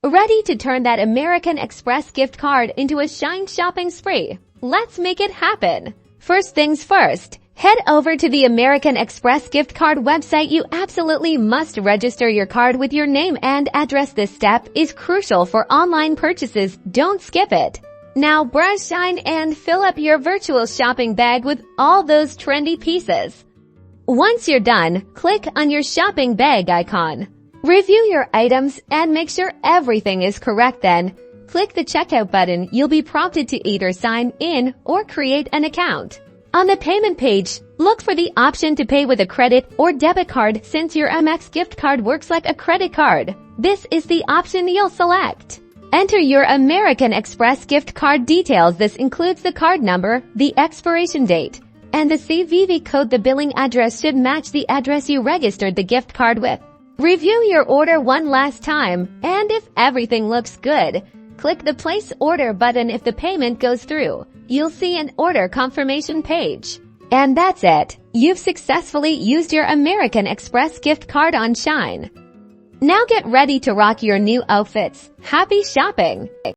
Ready to turn that American Express gift card into a Shein shopping spree? Let's make it happen. First things first, head over to the American Express gift card website. You absolutely must register your card with your name and address. This step is crucial for online purchases. Don't skip it. Now browse Shein and fill up your virtual shopping bag with all those trendy pieces. Once you're done, click on your shopping bag icon. Review your items and make sure everything is correct. Then, click the checkout button. You'll be prompted to either sign in or create an account. On the payment page, look for the option to pay with a credit or debit card. Since your Amex gift card works like a credit card, this is the option you'll select. Enter your American Express gift card details. This includes the card number, the expiration date, and the CVV code. The billing address should match the address you registered the gift card with. Review your order one last time, and if everything looks good, click the Place Order button. If the payment goes through, you'll see an order confirmation page. And that's it. You've successfully used your American Express gift card on Shein. Now get ready to rock your new outfits. Happy shopping!